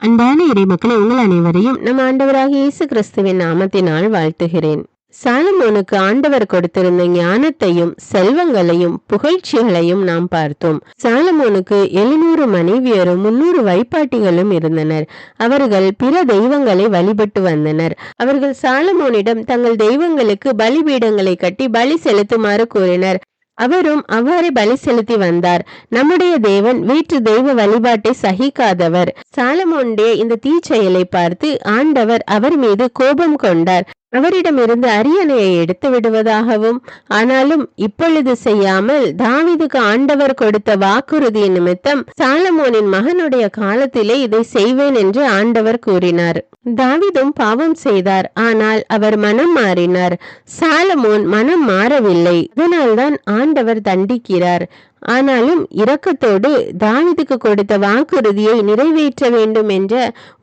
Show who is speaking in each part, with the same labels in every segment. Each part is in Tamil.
Speaker 1: அன்பான இறைமக்களை உங்கள் அனைவரையும் நம் ஆண்டவராகிய இயேசு கிறிஸ்துவின் நாமத்தினால் வாழ்த்துகிறேன். சாலமோனுக்கு ஆண்டவர் கொடுத்திருந்த ஞானத்தையும் செல்வங்களையும் புகழ்ச்சிகளையும் நாம் பார்த்தோம். சாலமோனுக்கு 700 மனைவியரும் 300 வைப்பாட்டிகளும் இருந்தனர். அவர்கள் பிற தெய்வங்களை வழிபட்டு வந்தனர். அவர்கள் சாலமோனிடம் தங்கள் தெய்வங்களுக்கு பலிபீடங்களை கட்டி பலி செலுத்துமாறு கூறினர். அவரும் அவ்வாறு பலி செலுத்தி வந்தார். நம்முடைய தேவன் வீட்டு தெய்வ வழிபாட்டை சகிக்காதவர். சாலமோனுடைய இந்த தீச்செயலை பார்த்து ஆண்டவர் அவர் மீது கோபம் கொண்டார். அவரிடமிருந்து அரியணையை எடுத்து விடுவதாகவும், ஆனாலும் இப்பொழுது செய்யாமல் தாவீதுக்கு ஆண்டவர் கொடுத்த வாக்குறுதியின் நிமித்தம் சாலமோனின் மகனுடைய காலத்திலே இதை செய்வேன் என்று ஆண்டவர் கூறினார். தாவீதும் பாவம் செய்தார், ஆனால் அவர் மனம் மாறினார். சாலமோன் மனம் மாறவில்லை. இதனால்தான் ஆண்டவர் தண்டிக்கிறார். ஆனாலும் இரக்கத்தோடு தாவீதுக்கு கொடுத்த வாக்குறுதியை நிறைவேற்ற வேண்டும் என்ற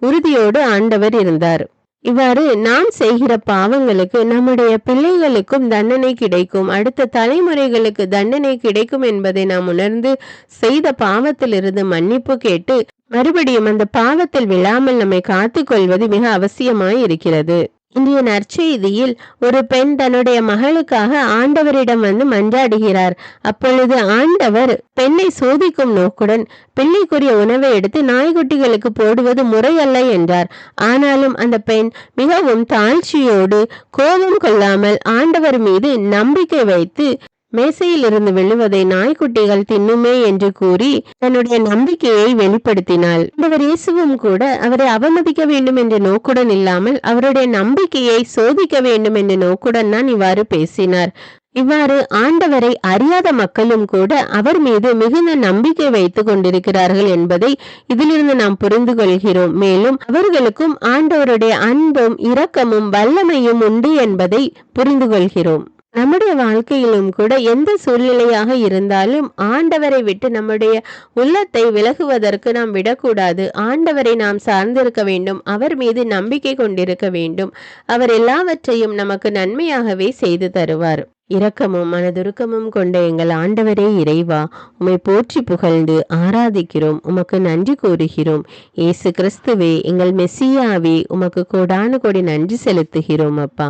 Speaker 1: உறுதியோடு ஆண்டவர் இருந்தார். இவ்வாறு நாம் செய்கிற பாவங்களுக்கு நம்முடைய பிள்ளைகளுக்கும் தண்டனை கிடைக்கும், அடுத்த தலைமுறைகளுக்கு தண்டனை கிடைக்கும் என்பதை நாம் உணர்ந்து செய்த பாவத்திலிருந்து மன்னிப்பு கேட்டு மறுபடியும் அந்த பாவத்தில் விழாமல் நம்மை காத்துக்கொள்வது மிக அவசியமாய் இருக்கிறது. இன்றைய நற்செய்தியில் ஒரு பெண் தன்னுடைய மகளுக்காக ஆண்டவரிடம் வந்து மன்றாடுகிறார். அப்பொழுது ஆண்டவர் பெண்ணை சோதிக்கும் நோக்குடன் பிள்ளைக்குரிய உணவை எடுத்து நாய்க்குட்டிகளுக்கு போடுவது முறையல்ல என்றார். ஆனாலும் அந்த பெண் மிகவும் தாழ்ச்சியோடு கோபம் கொள்ளாமல் ஆண்டவர் மீது நம்பிக்கை வைத்து மேசையில் இருந்து விழுவதை நாய்க்குட்டிகள் தின்னுமே என்று கூறி தன்னுடைய நம்பிக்கையை வெளிப்படுத்தினாள். ஆண்டவர் இயேசுவும் கூட அவரை அவமதிக்க வேண்டும் என்ற நோக்குடன் இல்லாமல் அவருடைய நம்பிக்கையை சோதிக்க வேண்டும் என்ற நோக்குடன் தான் இவ்வாறு பேசினார். இவ்வாறு ஆண்டவரை அறியாத மக்களும் கூட அவர் மீது மிகுந்த நம்பிக்கை வைத்துக் கொண்டிருக்கிறார்கள் என்பதை இதிலிருந்து நாம் புரிந்து கொள்கிறோம். மேலும் அவர்களுக்கும் ஆண்டவருடைய அன்பும் இரக்கமும் வல்லமையும் உண்டு என்பதை புரிந்து கொள்கிறோம். நம்முடைய வாழ்க்கையிலும் கூட எந்த சூழ்நிலையாக இருந்தாலும் ஆண்டவரை விட்டு நம்முடைய உள்ளத்தை விலகுவதற்கு நாம் விடக்கூடாது. ஆண்டவரை நாம் சார்ந்திருக்க வேண்டும். அவர் மீது நம்பிக்கை கொண்டிருக்க வேண்டும். அவர் எல்லாவற்றையும் நமக்கு நன்மையாகவே செய்து தருவார். இரக்கமும் மனதுருக்கமும் கொண்ட எங்கள் ஆண்டவரே இறைவா, உம்மை போற்றி புகழ்ந்து ஆராதிக்கிறோம், உமக்கு நன்றி கூறுகிறோம். இயேசு கிறிஸ்துவே, எங்கள் மெசியாவே, உமக்கு கோடானு கோடி நன்றி செலுத்துகிறோம். அப்பா,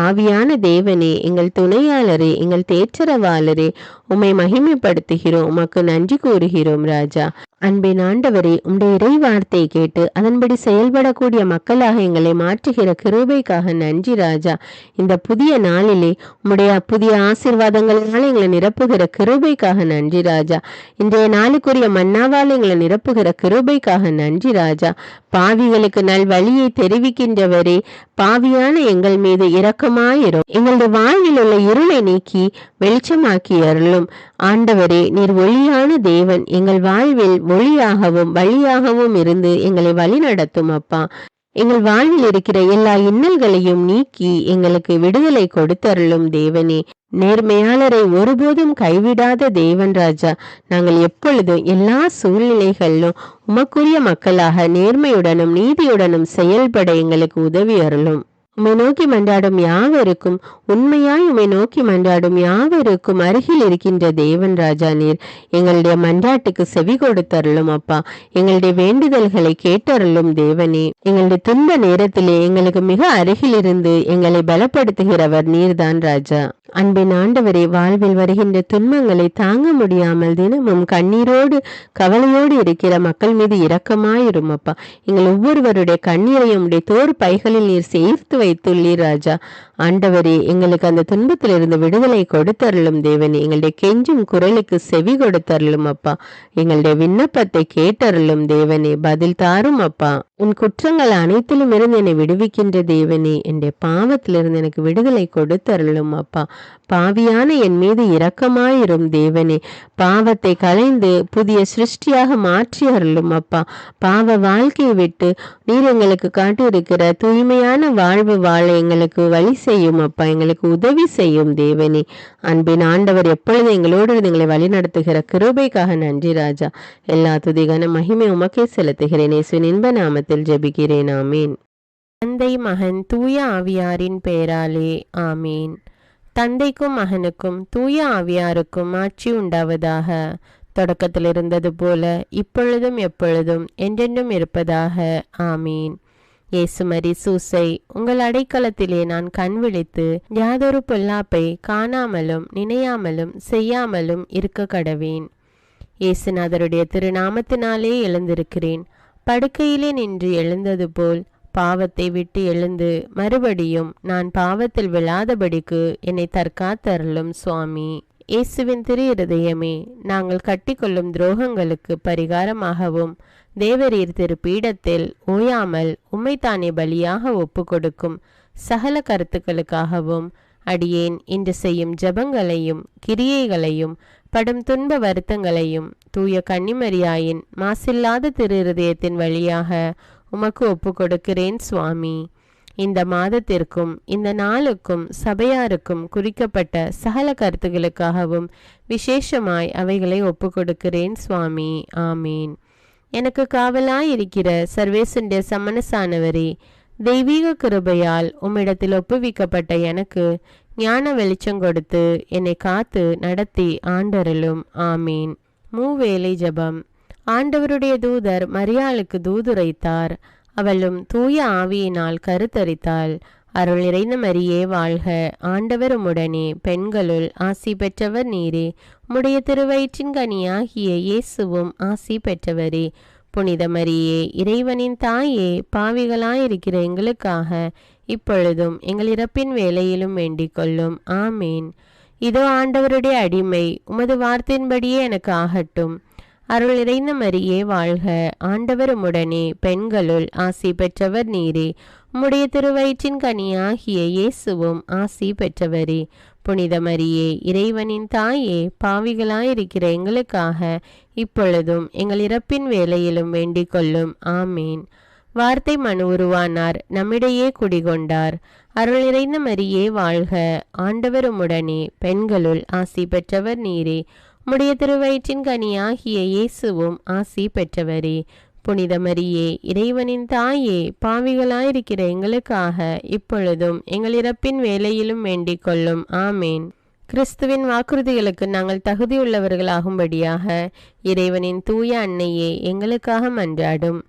Speaker 1: ஆவியான தேவனே, எங்கள் துணையாளரே, எங்கள் தேற்றரவாளரே, உம்மை மகிமைப்படுத்துகிறோம், உமக்கு நன்றி கூறுகிறோம். ராஜா, அன்பின் ஆண்டவரே, உம்முடைய இறை வார்த்தையை கேட்டு அதன்படி செயல்படக்கூடிய மக்களாக எங்களை மாற்றுகிற கிருபைக்காக நன்றி. ராஜா, இந்த புதிய நாளிலே உம்முடைய புதிய ஆசீர்வாதங்களினால எங்களை நிரப்புகிற கிருபைக்காக நன்றி. ராஜா, இன்றைய நாளுக்குரிய மன்னாவால் எங்களை நிரப்புகிற கிருபைக்காக நன்றி. ராஜா, பாவிகளுக்கு நல் வழியை தெரிவிக்கின்றவரே, பாவியான எங்கள் மீது இரக்கமாயிரும். எங்களுடைய வாழ்வில் உள்ள இருளை நீக்கி வெளிச்சமாக்கி அருளும். ஆண்டவரே, நீர் ஒளியான தேவன். எங்கள் வாழ்வில் ஒளியாகவும் வழியாகவும் இருந்து எங்களை வழி நடத்தும். அப்பா, எங்கள் வாழ்வில் இருக்கிற எல்லா இன்னல்களையும் நீக்கி எங்களுக்கு விடுதலை கொடுத்தருளும் தேவனே. நேர்மையாளரை ஒருபோதும் கைவிடாத தேவன். ராஜா, நாங்கள் எப்பொழுதும் எல்லா சூழ்நிலைகளிலும் உமக்குரிய மக்களாக நேர்மையுடனும் நீதியுடனும் செயல்பட எங்களுக்கு உதவி அருளும். உம்மை நோக்கி மன்றாடும் யாவருக்கும், உண்மையாய் உம்மை நோக்கி மன்றாடும் யாவருக்கும் அருகில் இருக்கின்ற தேவன். ராஜா, நீர் எங்களுடைய மன்றாட்டுக்கு செவி கொடுத்தருளும். அப்பா, எங்களுடைய வேண்டுதல்களை கேட்டருளும் தேவனே. எங்களுடைய துன்ப நேரத்திலே எங்களுக்கு மிக அருகில் இருந்து எங்களை பலப்படுத்துகிறவர் நீர்தான். ராஜா, அன்பின் ஆண்டவரே, வாழ்வில் வருகின்ற துன்பங்களை தாங்க முடியாமல் தினமும் கண்ணீரோடு கவலையோடு இருக்கிற மக்கள் மீது இரக்கமாயிரும். அப்பா, எங்கள் ஒவ்வொருவருடைய கண்ணீரையும் உடைய தோர் பைகளில் நீர் சேர்த்து வைத்துள்ளீர். ராஜா, ஆண்டவரே, எங்களுக்கு அந்த துன்பத்திலிருந்து விடுதலை கொடுத்தருளும் தேவனே. எங்களுடைய கெஞ்சும் குரலுக்கு செவி கொடுத்தருளும். அப்பா, எங்களுடைய விண்ணப்பத்தை கேட்டருளும் தேவனே. பதில் தாரும். அப்பா, உன் குற்றங்கள் அனைத்திலும் இருந்து என்னை விடுவிக்கின்ற தேவனே. என்னுடைய பாவத்திலிருந்து எனக்கு விடுதலை கொடுத்தருளும். அப்பா, பாவியான என் மீது இரக்கமாயிரும் தேவனே. பாவத்தை களைந்து புதிய சிருஷ்டியாக மாற்றி அருளும். அப்பா, பாவ வாழ்க்கையை விட்டு நீர் எங்களுக்கு காட்டியிருக்கிற தூய்மையான வாழ்வு வாழ எங்களுக்கு வழி செய்யும். அப்பா, எங்களுக்கு உதவி செய்யும் தேவனே. அன்பின் ஆண்டவர், எப்பொழுது எங்களோடு எங்களை வழி நடத்துகிற கிருபைக்காக நன்றி. ராஜா, எல்லா துதிகான மகிமை உமக்கே செலுத்துகிறேன். இயேசுவின் இன்ப நாமத்தில் ஜெபிக்கிறேன். ஆமீன். தந்தை, மகன், தூய ஆவியாரின் பெயராலே ஆமீன். தந்தைக்கும் மகனுக்கும் தூய ஆவியாருக்கும் ஆட்சி உண்டாவதாக. தொடக்கத்தில் இருந்தது போல இப்பொழுதும் எப்பொழுதும் என்றென்றும் இருப்பதாக. ஆமீன். இயேசுமரி சூசை, உங்கள் அடைக்கலத்திலே நான் கண் விழித்து யாதொரு பொல்லாப்பை காணாமலும் நினையாமலும் செய்யாமலும் இருக்க கடவேன். இயேசுநாதருடைய திருநாமத்தினாலே எழுந்திருக்கிறேன். படுக்கையிலே நின்று எழுந்தது போல் பாவத்தை விட்டு எழுந்து மறுபடியும் நான் பாவத்தில் விழாதபடிக்கு என்னை தற்காத்தருளும் சுவாமி. இயேசுவின் திரு இருதயமே, நாங்கள் கட்டிக்கொள்ளும் துரோகங்களுக்கு பரிகாரமாகவும் தேவரீர் திரு பீடத்தில் ஓயாமல் உம்மைத்தானே பலியாக ஒப்பு கொடுக்கும் சகல கருத்துக்களுக்காகவும் அடியேன் இன்று செய்யும் ஜபங்களையும் கிரியைகளையும் படும் துன்ப வருத்தங்களையும் தூய கன்னிமரியாயின் மாசில்லாத திரு இருதயத்தின் வழியாக உமக்கு ஒப்பு கொடுக்கிறேன் சுவாமி. இந்த மாதத்திற்கும் இந்த நாளுக்கும் சபையாருக்கும் குறிக்கப்பட்ட சகல கருத்துகளுக்காகவும் விசேஷமாய் அவைகளை ஒப்பு கொடுக்கிறேன் சுவாமி. ஆமீன். எனக்கு காவலாயிருக்கிற சர்வேசுடைய சமனசானவரே, தெய்வீக கிருபையால் உம்மிடத்தில் ஒப்புவிக்கப்பட்ட எனக்கு ஞான வெளிச்சம் கொடுத்து என்னை காத்து நடத்தி ஆண்டருளும். ஆமீன். மூவேளை ஜபம். ஆண்டவருடைய தூதர் மரியாளுக்கு தூதுரைத்தார். அவளும் தூய ஆவியினால் கருத்தரித்தாள். அருள் நிறைந்த மரியே வாழ்க, ஆண்டவர் உம்முடனே, பெண்களுள் ஆசி பெற்றவர் நீரே. உம்முடைய திருவயிற்றின் கனியாகிய இயேசுவும் ஆசி பெற்றவரே. புனித மரியே, இறைவனின் தாயே, பாவிகளாயிருக்கிற எங்களுக்காக இப்பொழுதும் எங்கள் இறப்பின் வேளையிலும் வேண்டிக் கொள்ளும். ஆமீன். இதோ ஆண்டவருடைய அடிமை, உமது வார்த்தையின்படியே எனக்கு ஆகட்டும். அருள் நிறைந்த மரியே வாழ்க, ஆண்டவர் உம்முடனே, பெண்களுள் ஆசி பெற்றவர் நீரே. உம்முடைய திருவயிற்றின் கனியாகிய இயேசுவும் ஆசி பெற்றவரே. புனித மரியே, இறைவனின் தாயே, பாவிகளாயிருக்கிற எங்களுக்காக இப்பொழுதும் எங்கள் இறப்பின் வேளையிலும் வேண்டிக் கொள்ளும். ஆமீன். வார்த்தை மனு உருவானார், நம்மிடையே குடிகொண்டார். அருள் நிறைந்த மரியே வாழ்க, ஆண்டவர் உம்முடனே, பெண்களுள் ஆசி பெற்றவர் நீரே. உம்முடைய திருவயிற்றின் கனியாகிய இயேசுவும் ஆசி பெற்றவரே. புனித மரியே, இறைவனின் தாயே, பாவிகளாயிருக்கிற எங்களுக்காக இப்பொழுதும் எங்கள் இறப்பின் வேளையிலும் வேண்டிக் கொள்ளும். ஆமேன். கிறிஸ்துவின் வாக்குறுதிகளுக்கு நாங்கள் தகுதியுள்ளவர்களாகும்படியாக இறைவனின் தூய அன்னையே எங்களுக்காக மன்றாடும்.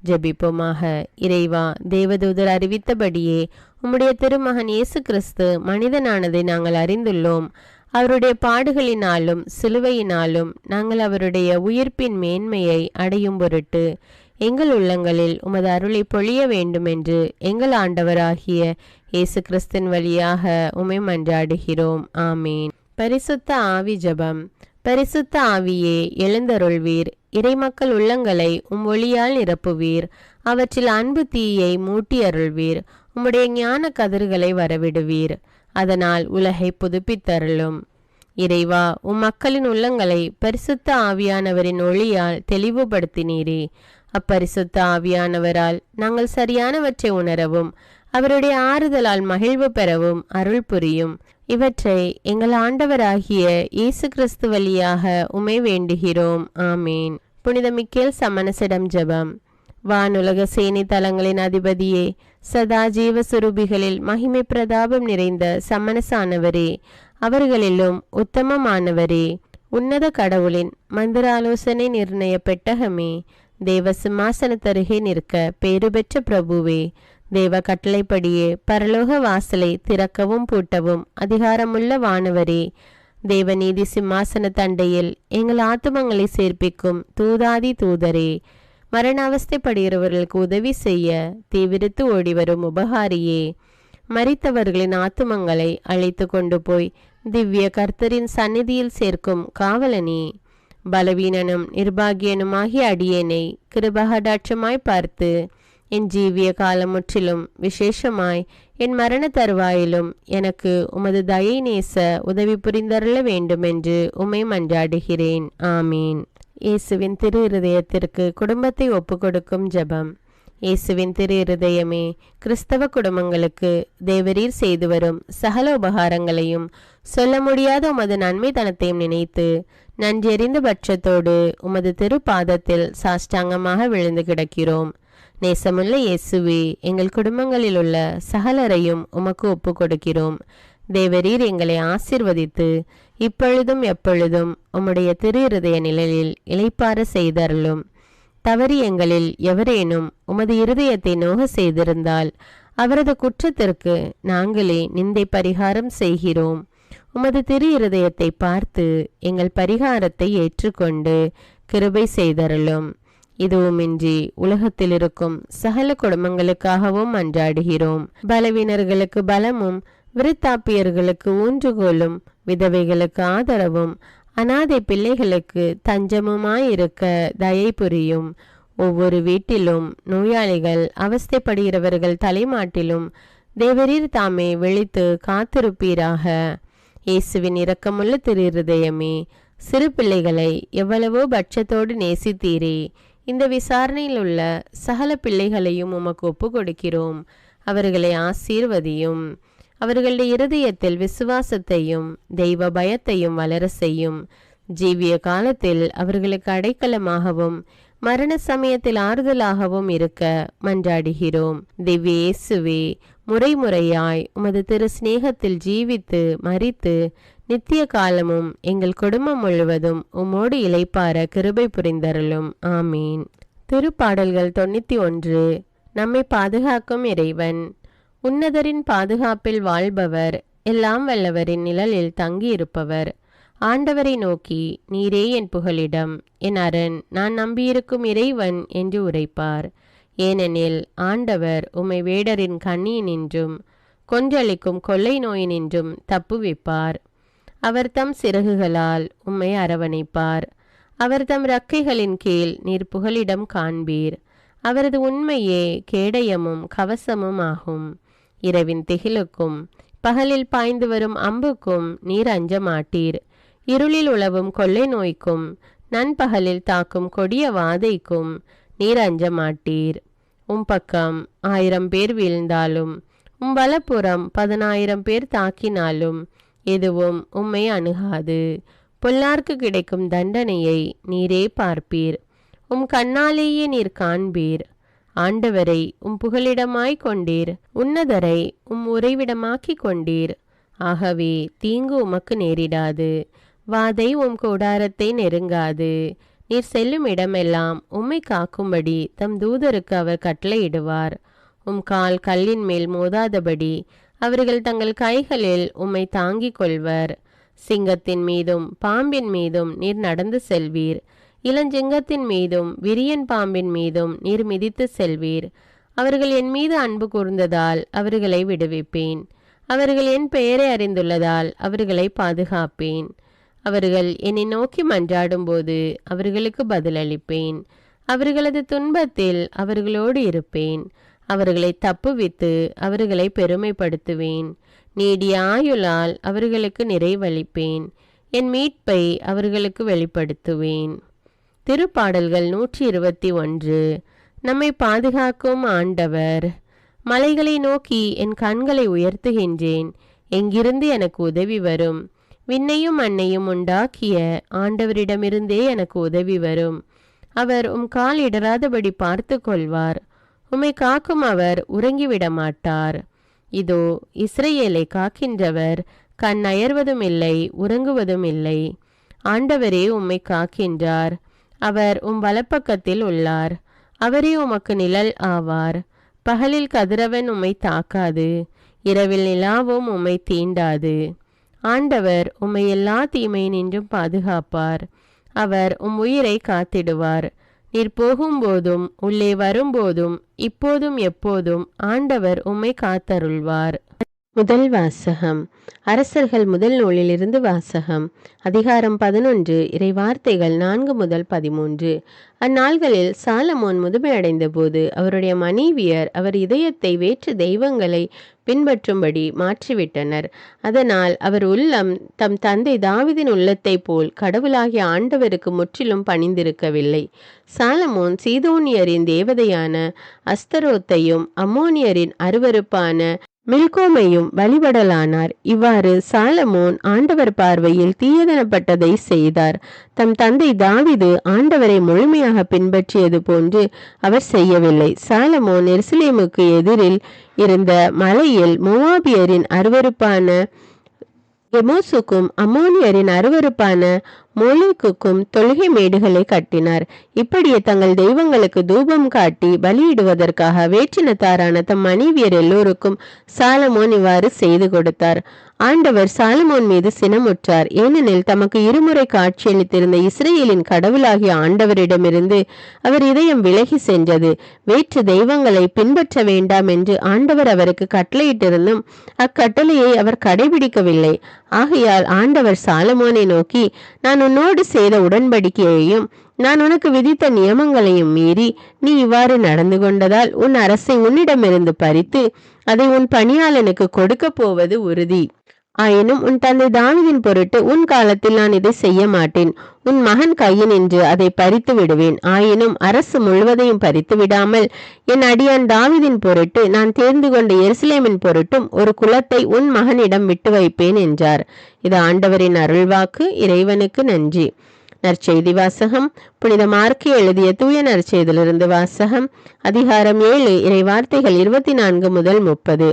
Speaker 1: ஜெபிப்போமாக. இறைவா, தேவதூதர் அறிவித்தபடியே உம்முடைய திருமகன் இயேசு கிறிஸ்து மனிதனானதை நாங்கள் அறிந்துள்ளோம். அவருடைய பாடுகளினாலும் சிலுவையினாலும் நாங்கள் அவருடைய உயிர்ப்பின் மேன்மையை அடையும் பொருட்டு எங்கள் உள்ளங்களில் உமது அருளை பொழிய வேண்டுமென்று எங்கள் ஆண்டவராகிய இயேசு கிறிஸ்தின் வழியாக உம்மை மன்றாடுகிறோம். ஆமீன். பரிசுத்த ஆவி ஜபம். பரிசுத்த ஆவியே, எழுந்தருள்வீர். இறைமக்கள் உள்ளங்களை ஒளியால் நிரப்புவீர். அவற்றில் அன்பு தீயை மூட்டி அருள்வீர். உம்முடைய ஞான கதிர்களை வரவிடுவீர். அதனால் உலகை புதுப்பித்தருளும். இறைவா, மக்களின் உள்ளங்களை பரிசுத்த ஆவியானவரின் ஒளியால் தெளிவுபடுத்தினீரே. அப்பரிசுத்த ஆவியானவரால் நாங்கள் சரியானவற்றை உணரவும் அவருடைய ஆறுதலால் மகிழ்வு பெறவும் அருள் புரியும். இவற்றை எங்கள் ஆண்டவராகிய இயேசு கிறிஸ்து வழியாக உம்மை வேண்டுகிறோம். ஆமீன். புனித மிக்கேல் சமணசிடம் ஜெபம். வானுலக சேனை தலங்களின் அதிபதியே, சதா ஜீவ சுரூபிகளில் மகிமை பிரதாபம் நிறைந்த சமணசானவரே, அவர்களிலும் உத்தமமானவரே, உன்னத கடவுளின் மந்திராலோசனை நிர்ணய பெட்டகமே, தேவ சிம்மாசனத்தருகே நிற்க பேறு பெற்ற பிரபுவே, தேவ கட்டளைப்படியே பரலோக வாசலை திறக்கவும் பூட்டவும் அதிகாரமுள்ள வானவரே, தேவநீதி சிம்மாசன தண்டையில் எங்கள் ஆத்துமங்களை சேர்ப்பிக்கும் தூதாதி தூதரே, மரண அவஸ்தைப்படுகிறவர்களுக்கு உதவி செய்ய தீவிரித்து ஓடிவரும் உபகாரியே, மரித்தவர்களின் ஆத்துமங்களை அழைத்து கொண்டு போய் திவ்ய கர்த்தரின் சந்நிதியில் சேர்க்கும் காவலனே, பலவீனனும் நிர்பாகியனுமாகிய அடியேனை கிருபகடாட்சமாய் பார்த்து என் ஜீவிய காலம் முற்றிலும் விசேஷமாய் என் மரண தருவாயிலும் எனக்கு உமது தயை நேச உதவி புரிந்தருள வேண்டுமென்று உம்மை மன்றாடுகிறேன். ஆமீன். இயேசுவின் திரு இருதயத்திற்கு குடும்பத்தை ஒப்புக்கொடுக்கும் ஜெபம். இயேசுவின் திரு இருதயமே, கிறிஸ்தவ குடும்பங்களுக்கு தேவரீர் செய்து வரும் சகல உபகாரங்களையும் சொல்ல முடியாத உமது நன்மைத்தனத்தையும் நினைத்து நன்றெறிந்த பட்சத்தோடு உமது திருப்பாதத்தில் சாஷ்டாங்கமாக விழுந்து கிடக்கிறோம். நேசமுள்ள இயேசுவே, எங்கள் குடும்பங்களில் உள்ள சகலரையும் உமக்கு ஒப்பு கொடுக்கிறோம். தேவரீர் எங்களை ஆசீர்வதித்து இப்பொழுதும் எப்பொழுதும் உம்முடைய திரு இருதய நிழலில் இளைப்பாற செய்தருளும். தவறி எங்களில் எவரேனும் உமது இருதயத்தை நோக செய்திருந்தால் அவரது குற்றத்திற்கு நாங்களே நிந்தை பரிகாரம் செய்கிறோம். உமது திரு இருதயத்தை பார்த்து எங்கள் பரிகாரத்தை ஏற்றுக்கொண்டு கிருபை செய்தருளும். இதுவுமின்றி உலகத்தில் இருக்கும் சகல குடும்பங்களுக்காகவும் மன்றாடுகிறோம். பலவீனர்களுக்கு பலமும், விருத்தாப்பியர்களுக்கு ஊன்றுகோலும், விதவைகளுக்கு ஆதரவும், அனாதை பிள்ளைகளுக்கு தஞ்சமுமாயிருக்க தயை புரியும். ஒவ்வொரு வீட்டிலும் நோயாளிகள், அவஸ்தைப்படுகிறவர்கள் தலைமாட்டிலும் தேவரீர் தாமே விழித்து காத்திருப்பீராக. இயேசுவின் இரக்கமுள்ள திரு இருதயமே, சிறு பிள்ளைகளை எவ்வளவோ பட்சத்தோடு நேசித்தீரே. இந்த விசாரணையில் உள்ள சகல பிள்ளைகளையும் உமக்கு ஒப்பு கொடுக்கிறோம். அவர்களை ஆசீர்வதியும். அவர்களுடைய இருதயத்தில் விசுவாசத்தையும் தெய்வ பயத்தையும் வளர செய்யும். ஜீவிய காலத்தில் அவர்களுக்கு அடைக்கலமாகவும் மரண சமயத்தில் ஆறுதலாகவும் இருக்க மன்றாடுகிறோம். திவ்ய இயேசுவே, முறைமுறையாய் உமது திரு சிநேகத்தில் ஜீவித்து மரித்து நித்திய காலமும் எங்கள் குடும்பம் முழுவதும் உம்மோடு இளைப்பார கிருபை புரிந்தருளும். ஆமீன். திருப்பாடல்கள் 91. நம்மை பாதுகாக்கும் இறைவன். உன்னதரின் பாதுகாப்பில் வாழ்பவர், எல்லாம் வல்லவரின் நிழலில் தங்கியிருப்பவர். ஆண்டவரை நோக்கி, நீரே என் புகலிடம், என் அரண், நான் நம்பியிருக்கும் இறைவன் என்று உரைப்பார். ஏனெனில் ஆண்டவர் உம்மை வேடரின் கண்ணியினின்றும் கொன்றளிக்கும் கொள்ளை நோயினின்றும் தப்புவிப்பார். அவர் தம் சிறகுகளால் உம்மை அரவணைப்பார். அவர் தம் இறக்கைகளின் கீழ் நீர் புகலிடம் காண்பீர். அவரது உண்மையே கேடயமும் கவசமும் ஆகும். இரவின் திகிலுக்கும் பகலில் பாய்ந்து வரும் அம்புக்கும் நீர் அஞ்ச மாட்டீர். இருளில் உழவும் கொள்ளை நோய்க்கும் நண்பகலில் தாக்கும் கொடிய வாதைக்கும் நீர் அஞ்ச மாட்டீர். உம் பக்கம் 1000 பேர் வீழ்ந்தாலும் உம் வலப்புறம் 10,000 பேர் தாக்கினாலும் எதுவும் உம்மை அணுகாது. பொல்லார்க்கு கிடைக்கும் தண்டனையை நீரே பார்ப்பீர். உம் கண்ணாலேயே நீர் காண்பீர். ஆண்டவரை உம் புகலிடமாய் கொண்டீர். உன்னதரை உம் உறைவிடமாக்கி கொண்டீர். ஆகவே தீங்கு உமக்கு நேரிடாது. வாதை உம் கூடாரத்தை நெருங்காது. நீர் செல்லும் இடமெல்லாம் உம்மை காக்கும்படி தம் தூதருக்கு அவர் கட்டளையிடுவார். உம் கால் கல்லின் மேல் மோதாதபடி அவர்கள் தங்கள் கைகளில் உம்மை தாங்கிக் கொள்வர். சிங்கத்தின் மீதும் பாம்பின் மீதும் நீர் நடந்து செல்வீர். இளஞ்சிங்கத்தின் மீதும் விரியன் பாம்பின் மீதும் நீர் மிதித்து செல்வீர். அவர்கள் என் மீது அன்பு கூர்ந்ததால் அவர்களை விடுவிப்பேன். அவர்கள் என் பெயரை அறிந்துள்ளதால் அவர்களை பாதுகாப்பேன். அவர்கள் என்னை நோக்கி மன்றாடும் போது அவர்களுக்கு பதிலளிப்பேன். அவர்களது துன்பத்தில் அவர்களோடு இருப்பேன். அவர்களை தப்புவித்து அவர்களை பெருமைப்படுத்துவேன். நீடிய ஆயுளால் அவர்களுக்கு நிறைவளிப்பேன். என் மீட்பை அவர்களுக்கு வெளிப்படுத்துவேன். திருப்பாடல்கள் 121. நம்மை பாதுகாக்கும் ஆண்டவர். மலைகளை நோக்கி என் கண்களை உயர்த்துகின்றேன். எங்கிருந்து எனக்கு உதவி வரும்? விண்ணையும் மண்ணையும் உண்டாக்கிய ஆண்டவரிடமிருந்தே எனக்கு உதவி வரும். அவர் உம் கால் இடராதபடி பார்த்து கொள்வார். உம்மை காக்கும் அவர் உறங்கிவிட மாட்டார். இதோ இஸ்ரவேலை காக்கின்றவர் கண் அயர்வதும் இல்லை, உறங்குவதும் இல்லை. ஆண்டவரே உம்மை காக்கின்றார். அவர் உம் வலப்பக்கத்தில் உள்ளார். அவரே உமக்கு நிழல் ஆவார். பகலில் கதிரவன் உம்மை தாக்காது, இரவில் நிலாவும் உம்மை தீண்டாது. ஆண்டவர் உம்மை எல்லா தீமையினின்றும் பாதுகாப்பார். அவர் உம் உயிரை காத்திடுவார். நீர் போகும்போதும் உள்ளே வரும்போதும் இப்போதும் எப்போதும் ஆண்டவர் உம்மை காத்தருள்வார். முதல் வாசகம். அரசர்கள் முதல் நூலிலிருந்து வாசகம். அதிகாரம் 11. இறைவார்த்தைகள் 4 முதல் 13. அந்நாள்களில் சாலமோன் முதுமை அடைந்த போது அவருடைய மனைவியர் அவர் இதயத்தை வேற்று தெய்வங்களை பின்பற்றும்படி மாற்றிவிட்டனர். அதனால் அவர் உள்ளம் தம் தந்தை தாவீதின் உள்ளத்தை போல் கடவுளாகிய ஆண்டவருக்கு முற்றிலும் பணிந்திருக்கவில்லை. சாலமோன் சீதோனியரின் தேவதையான அஸ்தரோத்தையும் அம்மோனியரின் அருவருப்பான மில்கோமையும் வழிபடலானார். இவ்வாறு சாலமோன் ஆண்டவர் பார்வையில் தீயதனப்பட்டதை செய்தார். தம் தந்தை தாவீது ஆண்டவரை முழுமையாக பின்பற்றியது போன்று அவர் செய்யவில்லை. சாலமோன் எருசலேமுக்கு எதிரில் இருந்த மலையில் மோவாபியரின் அருவருப்பான கெமோசுக்கும் அம்மோனியரின் அருவருப்பான மோலேக்குக்கும் தொழுகை மேடுகளை கட்டினார். இப்படியே தங்கள் தெய்வங்களுக்கு தூபம் காட்டி பலியிடுவதற்காக வேற்றினத்தாரான தம் மனைவியர் எல்லோருக்கும் சாலமோன் இவ்வாறு செய்து கொடுத்தார். ஆண்டவர் சாலமோன் மீது சினமுற்றார். ஏனெனில் தமக்கு இருமுறை காட்சியளித்திருந்த இஸ்ரேலின் கடவுளாகிய ஆண்டவரிடமிருந்து அவர் இதயம் விலகி சென்றது. வேற்று தெய்வங்களை பின்பற்ற வேண்டாம் என்று ஆண்டவர் அவருக்கு கட்டளையிட்டிருந்தும் அக்கட்டளையை அவர் கடைபிடிக்கவில்லை. ஆகையால் ஆண்டவர் சாலமோனை நோக்கி, நான் உன்னோடு செய்த உடன்படிக்கையையும் நான் உனக்கு விதித்த நியமங்களையும் மீறி நீ இவ்வாறு நடந்து கொண்டதால் உன் அரசை உன்னிடமிருந்து பறித்து அதை உன் பணியாளனுக்கு கொடுக்க போவது உறுதி. ஆயினும் உன் தந்தை தாவீதின் பொருட்டு உன் காலத்தில் நான் இதை செய்ய மாட்டேன். உன் மகன் கையினின்று அதை பறித்து விடுவேன். ஆயினும் அரசு முழுவதையும் பறித்து விடாமல் என் அடியான் தாவீதின் பொருட்டு நான் தேர்ந்து கொண்ட எருசலேமின் பொருட்டும் ஒரு குலத்தை உன் மகனிடம் விட்டு வைப்பேன் என்றார். இது ஆண்டவரின் அருள்வாக்கு. இறைவனுக்கு நன்றி. நற்செய்தி வாசகம். புனித மார்க்கு எழுதிய தூய நற்செய்தியிலிருந்து வாசகம். அதிகாரம் 7 இறை வார்த்தைகள் 24 முதல் 30.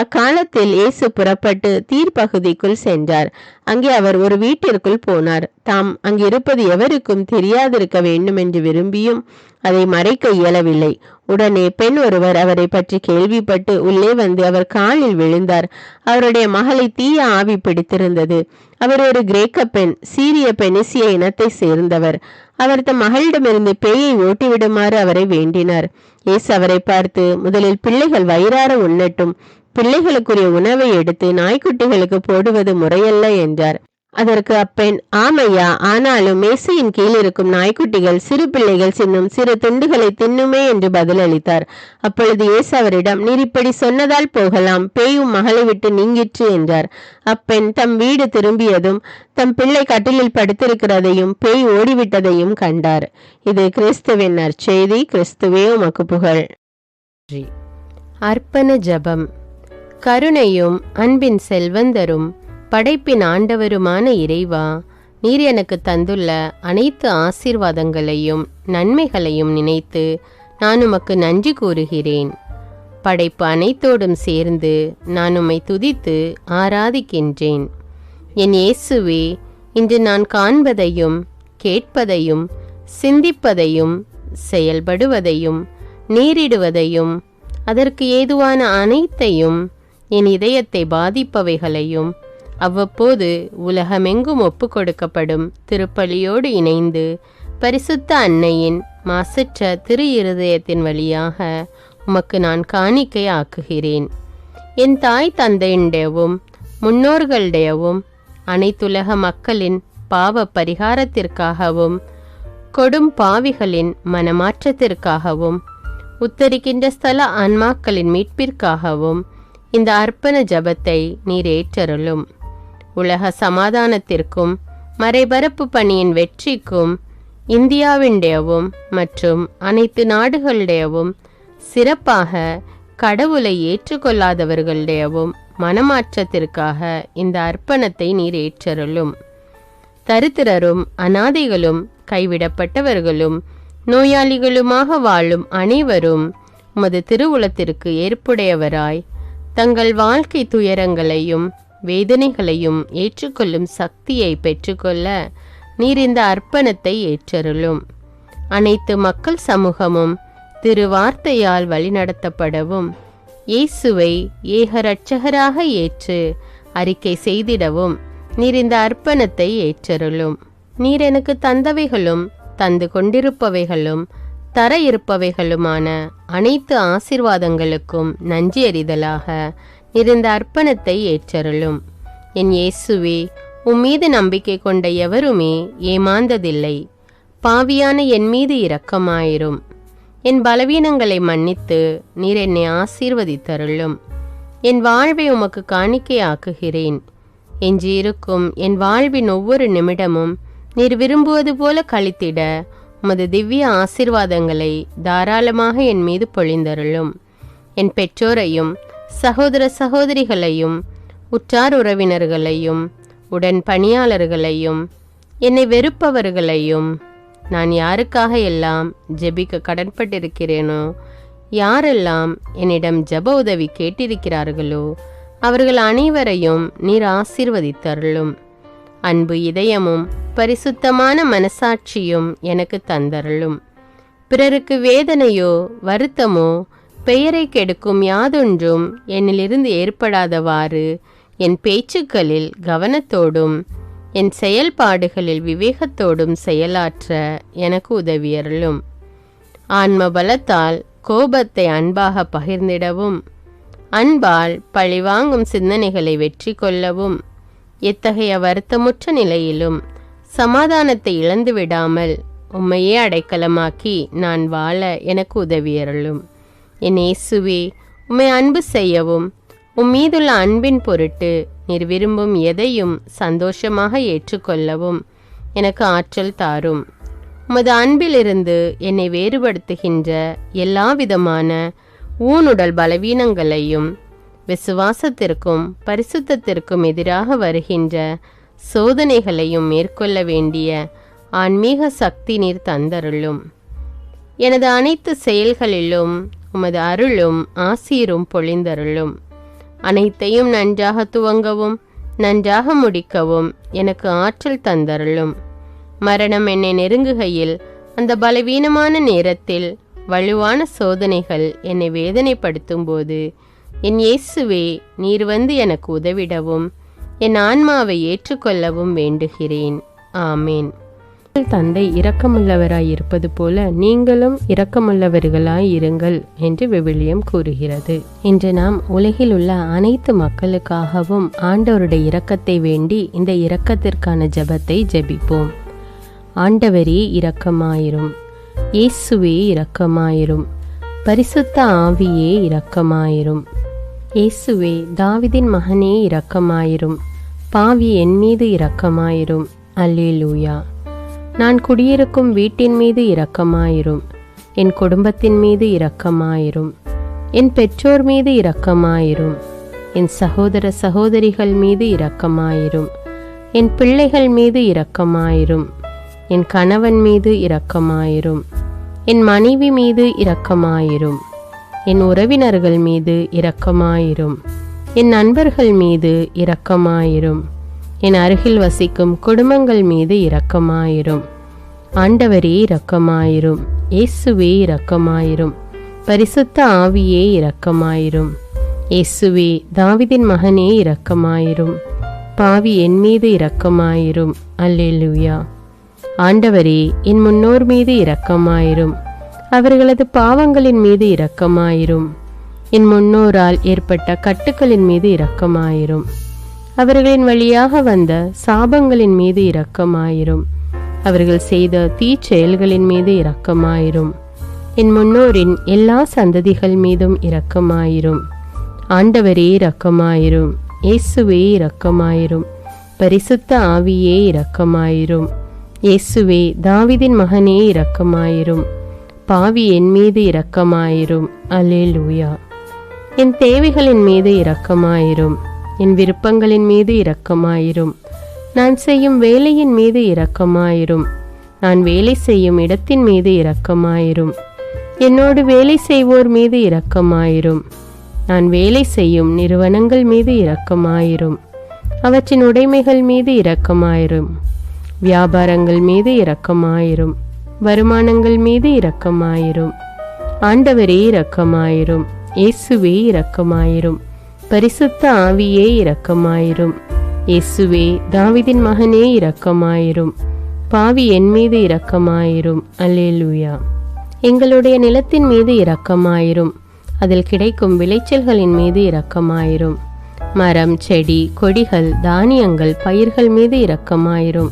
Speaker 1: அக்காலத்தில் இயேசு புறப்பட்டு தீர் பகுதிக்குள் சென்றார். அங்கே அவர் ஒரு வீட்டிற்குள் போனார். தாம் அங்கிருப்பது எவருக்கும் தெரியாதிருக்க வேண்டும் என்று விரும்பியும் அதை மறைக்க இயலவில்லை. உடனே பெண் ஒருவர் அவரை பற்றி கேள்விப்பட்டு உள்ளே வந்து அவர் காலில் விழுந்தார். அவருடைய மகளை தீய ஆவி பிடித்திருந்தது. அவர் ஒரு கிரேக்க பெண், சீரிய பெனிசிய இனத்தை சேர்ந்தவர். அவர் தம் மகளிடமிருந்து பேயை ஓட்டிவிடுமாறு அவரை வேண்டினார். இயேசு அவரை பார்த்து, முதலில் பிள்ளைகள் வயிறார உண்ணட்டும், பிள்ளைகளுக்குரிய உணவை எடுத்து நாய்க்குட்டிகளுக்கு போடுவது முறையல்ல என்றார். அதற்கு அப்பெண், ஆமையா, ஆனாலும் மேசையின் கீழ் இருக்கும் நாய்க்குட்டிகள் சிறு பிள்ளைகள் சின்னும் சிறு துண்டுகளை தின்னுமே என்று பதிலளித்தார். அப்பொழுது இயேசு அவரிடம், நீர் இப்படி சொன்னதால் போகலாம், பேயும் மகளை விட்டு நீங்கிற்று என்றார். அப்பெண் தம் வீடு திரும்பியதும் தம் பிள்ளை கட்டிலில் படுத்திருக்கிறதையும் பேய் ஓடிவிட்டதையும் கண்டார். இது கிறிஸ்துவின் நற்செய்தி. கிறிஸ்துவே உமக்கு புகழ். அர்ப்பண ஜெபம். கருணையும் அன்பின் செல்வந்தரும் படைப்பின் ஆண்டவருமான இறைவா, நீர் எனக்கு தந்துள்ள அனைத்து ஆசீர்வாதங்களையும் நன்மைகளையும் நினைத்து நான் உமக்கு நன்றி கூறுகிறேன். படைப்பு அனைத்தோடும் சேர்ந்து நான் உம்மை துதித்து ஆராதிக்கின்றேன். என் இயேசுவே, இன்று நான் காண்பதையும் கேட்பதையும் சிந்திப்பதையும் செயல்படுவதையும் நேரிடுவதையும் அதற்கு ஏதுவான அனைத்தையும் என் இதயத்தை பாதிப்பவைகளையும் அவ்வப்போது உலகமெங்கும் ஒப்பு கொடுக்கப்படும் திருப்பலியோடு இணைந்து பரிசுத்த அன்னையின் மாசற்ற திரு இருதயத்தின் வழியாக உமக்கு நான் காணிக்கை ஆக்குகிறேன். என் தாய் தந்தையுடையவும் முன்னோர்களுடையவும் அனைத்துலக மக்களின் பாவ பரிகாரத்திற்காகவும் கொடும் பாவிகளின் மனமாற்றத்திற்காகவும் உத்தரிக்கின்ற ஸ்தல ஆன்மாக்களின் மீட்பிற்காகவும் இந்த அர்ப்பண ஜபத்தை நீர் ஏற்றருளும். உலக சமாதானத்திற்கும் மறைபரப்பு பணியின் வெற்றிக்கும் இந்தியாவின்டையவும் மற்றும் அனைத்து நாடுகளுடையவும் சிறப்பாக கடவுளை ஏற்றுக்கொள்ளாதவர்களுடையவும் மனமாற்றத்திற்காக இந்த அர்ப்பணத்தை நீர் ஏற்றருளும். தரித்திரரும் அனாதைகளும் கைவிடப்பட்டவர்களும் நோயாளிகளுமாக வாழும் அனைவரும் உமது திருவுளத்திற்கு ஏற்புடையவராய் தங்கள் வாழ்க்கை துயரங்களையும் வேதனைகளையும் ஏற்றுக்கொள்ளும் சக்தியை பெற்றுக்கொள்ள நீர் இந்த அர்ப்பணத்தை ஏற்றருளும். அனைத்து மக்கள் சமூகமும் திருவார்த்தையால் வழிநடத்தப்படவும் இயேசுவை ஏக இரட்சகராக ஏற்று அறிக்கை செய்திடவும் நீர் இந்த அர்ப்பணத்தை ஏற்றருளும். நீர் எனக்கு தந்தவைகளும் தந்து கொண்டிருப்பவைகளும் தர இருப்பவைகளுமான அனைத்து ஆசீர்வாதங்களுக்கும் நன்றி அறிதலாக நீர் இந்த அர்ப்பணத்தை ஏற்றருளும். என் இயேசுவே, உம்மீது நம்பிக்கை கொண்ட எவருமே ஏமாந்ததில்லை. பாவியான என் மீது இரக்கமாயிரும். என் பலவீனங்களை மன்னித்து நீர் என்னை ஆசீர்வதித்தருளும். என் வாழ்வை உமக்கு காணிக்கையாக்குகிறேன். எஞ்சியிருக்கும் என் வாழ்வின் ஒவ்வொரு நிமிடமும் நீர் விரும்புவது போல கழித்திட உமது திவ்ய ஆசீர்வாதங்களை தாராளமாக என் மீது பொழிந்தருளும். என் பெற்றோரையும் சகோதர சகோதரிகளையும் உற்றார் உறவினர்களையும் உடன் பணியாளர்களையும் என்னை வெறுப்பவர்களையும் நான் யாருக்காக எல்லாம் ஜெபிக்க கடன்பட்டிருக்கிறேனோ, யாரெல்லாம் என்னிடம் ஜெப உதவி கேட்டிருக்கிறார்களோ அவர்கள் அனைவரையும் நீர் ஆசீர்வதித்தருளும். அன்பு இதயமும் பரிசுத்தமான மனசாட்சியும் எனக்கு தந்தருளும். பிறருக்கு வேதனையோ வருத்தமோ பெயரை கெடுக்கும் யாதொன்றும் என்னிலிருந்து ஏற்படாதவாறு என் பேச்சுக்களில் கவனத்தோடும் என் செயல்பாடுகளில் விவேகத்தோடும் செயலாற்ற எனக்கு உதவியருளும். ஆன்ம பலத்தால் கோபத்தை அன்பாக பகிர்ந்திடவும், அன்பால் பழிவாங்கும் சிந்தனைகளை வெற்றி கொள்ளவும், எத்தகைய வருத்தமுற்ற நிலையிலும் சமாதானத்தை இழந்து விடாமல் உம்மையே அடைக்கலமாக்கி நான் வாழ எனக்கு உதவியருளும். என் இயேசுவே, உம்மை அன்பு செய்யவும் மீதுள்ள அன்பின் பொருட்டு நீர் விரும்பும் எதையும் சந்தோஷமாக ஏற்றுக்கொள்ளவும் எனக்கு ஆற்றல் தாரும். உமது அன்பிலிருந்து என்னை வேறுபடுத்துகின்ற எல்லா விதமான ஊனுடல் பலவீனங்களையும் விசுவாசத்திற்கும் பரிசுத்தத்திற்கும் எதிராக வருகின்ற சோதனைகளையும் மேற்கொள்ள வேண்டிய ஆன்மீக சக்தி நீர் தந்தருளும். எனது அனைத்து செயல்களிலும் உமது அருளும் ஆசீரும் பொழிந்தருளும். அனைத்தையும் நன்றாக துவங்கவும் நன்றாக முடிக்கவும் எனக்கு ஆற்றல் தந்தருளும். மரணம் என்னை நெருங்குகையில் அந்த பலவீனமான நேரத்தில் வலுவான சோதனைகள் என்னை வேதனைப்படுத்தும் போது என் இயேசுவே, நீர் வந்து எனக்கு உதவிடவும் என் ஆன்மாவை ஏற்றுக்கொள்ளவும் வேண்டுகிறேன். ஆமேன். தந்தை இரக்கமுள்ளவராய் இருப்பது போல நீங்களும் இரக்கமுள்ளவர்களாய் இருங்கள் என்று விவிலியம் கூறுகிறது. இன்று நாம் உலகில் உள்ள அனைத்து மக்களுக்காகவும் ஆண்டவருடைய இரக்கத்தை வேண்டி இந்த இரக்கத்திற்கான ஜெபத்தை ஜெபிப்போம். ஆண்டவரே இரக்கமாயிரும். இயேசுவே இரக்கமாயிரும். பரிசுத்த ஆவியே இரக்கமாயிரும். இயேசுவே, தாவீதின் மகனே இரக்கமாயிரும். பாவி என் மீது இரக்கமாயிரும். அல்லேலூயா. நான் குடியிருக்கும் வீட்டின் மீது இரக்கமாயிரும். என் குடும்பத்தின் மீது இரக்கமாயிரும். என் பெற்றோர் மீது இரக்கமாயிரும். என் சகோதர சகோதரிகள் மீது இரக்கமாயிரும். என் பிள்ளைகள் மீது இரக்கமாயிரும். என் கணவன் மீது இரக்கமாயிரும். என் மனைவி மீது இரக்கமாயிரும். என் உறவினர்கள் மீது இரக்கமாயிரும். என் நண்பர்கள் மீது இரக்கமாயிரும். என் அருகில் வசிக்கும் குடும்பங்கள் மீது இரக்கமாயிரும். ஆண்டவரே இரக்கமாயிரும். இயேசுவே இரக்கமாயிரும். பரிசுத்த ஆவியே இரக்கமாயிரும். இயேசுவே, தாவீதின் மகனே இரக்கமாயிரும். பாவி என் மீது இரக்கமாயிரும். அல்லேலூயா. ஆண்டவரே, என் முன்னோர் மீது இரக்கமாயிரும். அவர்களது பாவங்களின் மீது இரக்கமாயிரும். என் முன்னோரால் ஏற்பட்ட கட்டுக்களின் மீது இரக்கமாயிரும். அவர்களின் வழியாக வந்த சாபங்களின் மீது இரக்கமாயிரும். அவர்கள் செய்த தீச்செயல்களின் மீது இரக்கமாயிரும். என் முன்னோரின் எல்லா சந்ததிகள் மீதும் இரக்கமாயிரும். ஆண்டவரே இரக்கமாயிரும். இயேசுவே இரக்கமாயிரும். பரிசுத்த ஆவியே இரக்கமாயிரும். இயேசுவே, தாவீதின் மகனே இரக்கமாயிரும். பாவி என் மீது இரக்கமாயிரும். அல்லேலூயா. என் தேவைகளின் மீது இரக்கமாயிரும். என் விருப்பங்களின் மீது இரக்கமாயிரும். நான் செய்யும் வேலையின் மீது இரக்கமாயிரும். நான் வேலை செய்யும் இடத்தின் மீது இரக்கமாயிரும். என்னோடு வேலை செய்வோர் மீது இரக்கமாயிரும். நான் வேலை செய்யும் நிறுவனங்கள் மீது இரக்கமாயிரும். அவற்றின் உடைமைகள் மீது இரக்கமாயிரும். வியாபாரங்கள் மீது இரக்கமாயிரும். வருமானங்கள் மீது இரக்கமாயிரும். ஆண்டவரே இரக்கமாயிரும். இயேசுவே இரக்கமாயிரும். பரிசுத்த ஆவியே இரக்கமாயிரும். இயேசுவே, தாவீதின் மகனே இரக்கமாயிரும். பாவி என் மீது இரக்கமாயிரும். அல்லேலூயா. எங்களுடைய நிலத்தின் மீது இரக்கமாயிரும். அதில் கிடைக்கும் விளைச்சல்களின் மீது இரக்கமாயிரும். மரம், செடி, கொடிகள், தானியங்கள், பயிர்கள் மீது இரக்கமாயிரும்.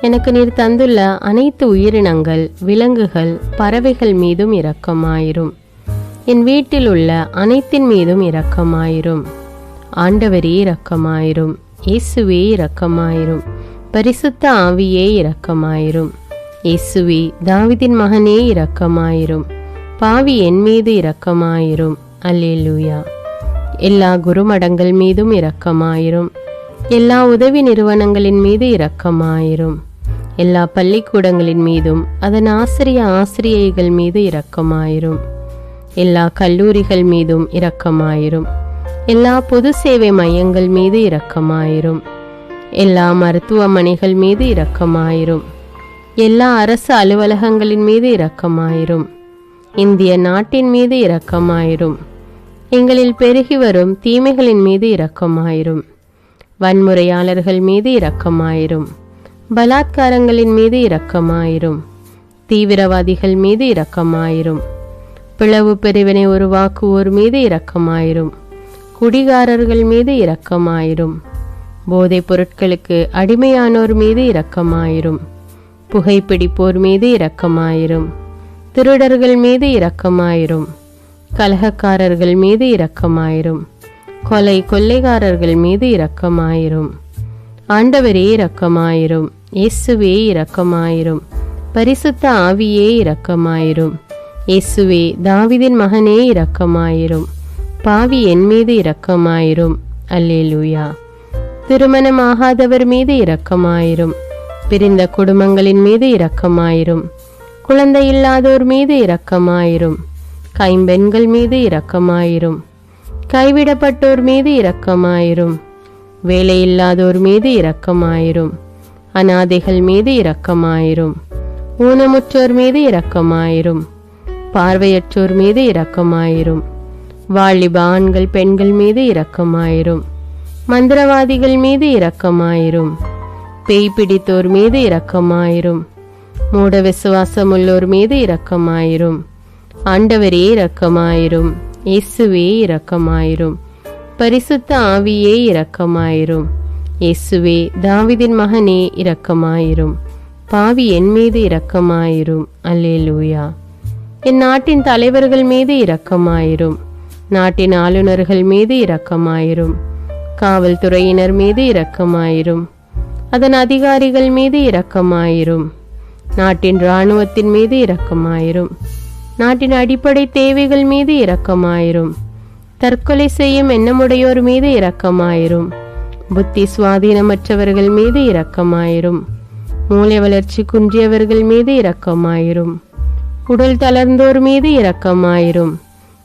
Speaker 1: எனக்கு நீர் தந்துள்ள அனைத்து உயிரினங்கள், விலங்குகள், பறவைகள் மீதும் இரக்கமாயிரும். என் வீட்டில் உள்ள அனைத்தின் மீதும் இரக்கமாயிரும். ஆண்டவரே இரக்கமாயிரும். இயேசுவே இரக்கமாயிரும். பரிசுத்த ஆவியே இரக்கமாயிரும். இயேசுவே, தாவீதின் மகனே இரக்கமாயிரும். பாவி என் மீது இரக்கமாயிரும். அல்லேலூயா. எல்லா குருமடங்கள் மீதும் இரக்கமாயிரும். எல்லா உதவி நிறுவனங்களின் மீது இரக்கமாயிரும். எல்லா பள்ளிக்கூடங்களின் மீதும் அதன் ஆசிரியைகள் மீது இரக்கமாயிரும். எல்லா கல்லூரிகள் மீதும் இரக்கமாயிரும். எல்லா பொது சேவை மையங்கள் மீது இரக்கமாயிரும். எல்லா மருத்துவமனைகள் மீது இரக்கமாயிரும். எல்லா அரசு அலுவலகங்களின் மீது இரக்கமாயிரும். இந்திய நாட்டின் மீது இரக்கமாயிரும். எங்களில் பெருகி வரும் தீமைகளின் மீது இரக்கமாயிரும். வன்முறையாளர்கள் மீது இரக்கமாயிரும். பலாத்காரங்களின் மீது இரக்கமாயிரும். தீவிரவாதிகள் மீது இரக்கமாயிரும். பிளவு பிரிவினை உருவாக்குவோர் மீது இரக்கமாயிரும். குடிகாரர்கள் மீது இரக்கமாயிரும். போதைப் பொருட்களுக்கு அடிமையானோர் மீது இரக்கமாயிரும். புகைப்பிடிப்போர் மீது இரக்கமாயிரும். திருடர்கள் மீது இரக்கமாயிரும். கலகக்காரர்கள் மீது இரக்கமாயிரும். கொள்ளைக்காரர்கள் மீது இரக்கமாயிரும். ஆண்டவரே இரக்கமாயிரும். இயேசுவே இரக்கமாயிரும். பரிசுத்த ஆவியே இரக்கமாயிரும். இயேசுவே தாவீதின் மகனே இரக்கமாயிரும். பாவி என் மீது இரக்கமாயிரும். அல்லேலூயா. திருமணமாகாதவர் மீது இரக்கமாயிரும். பிரிந்த குடும்பங்களின் மீது இரக்கமாயிரும். குழந்தை இல்லாதோர் மீது இரக்கமாயிரும். கைம்பெண்கள் மீது இரக்கமாயிரும். கைவிடப்பட்டோர் மீது இரக்கமாயிரும். வேலையில்லாதோர் மீது இரக்கமாயிரும். அநாதைகள் மீது இரக்கமாயிரும். ஊனமுற்றோர் மீது இரக்கமாயிரும். பார்வையற்றோர் மீது இரக்கமாயிரும். வாலிப ஆண்கள் பெண்கள் மீது இரக்கமாயிரும். மந்திரவாதிகள் மீது இரக்கமாயிரும். பேய் பிடித்தோர் மீது இரக்கமாயிரும். மூட விசுவாசம் உள்ளோர் மீது இரக்கமாயிரும். ஆண்டவரே இரக்கமாயிரும். இயேசுவே இரக்கமாயிரும். பரிசுத்த ஆவியே இரக்கமாயிரும். இயேசுவே தாவீதின் மகனே இரக்கமாயிரும். பாவி என் மீது இரக்கமாயிரும். அல்லேலூயா. என் நாட்டின் தலைவர்கள் மீது இரக்கமாயிரும். நாட்டின் ஆளுநர்கள் மீது இரக்கமாயிரும். காவல்துறையினர் மீது இரக்கமாயிரும். அதன் அதிகாரிகள் மீது இரக்கமாயிரும். நாட்டின் இராணுவத்தின் மீது இரக்கமாயிரும். நாட்டின் அடிப்படை தேவைகள் மீது இரக்கமாயிரும். தற்கொலை செய்யும் எண்ணமுடையோர் மீது இரக்கமாயிரும். புத்தி சுவாதீனமற்றவர்கள் மீது இரக்கமாயிரும். மூளை வளர்ச்சி குன்றியவர்கள் மீது இரக்கமாயிரும். உடல் தளர்ந்தோர் மீது இரக்கமாயிரும்.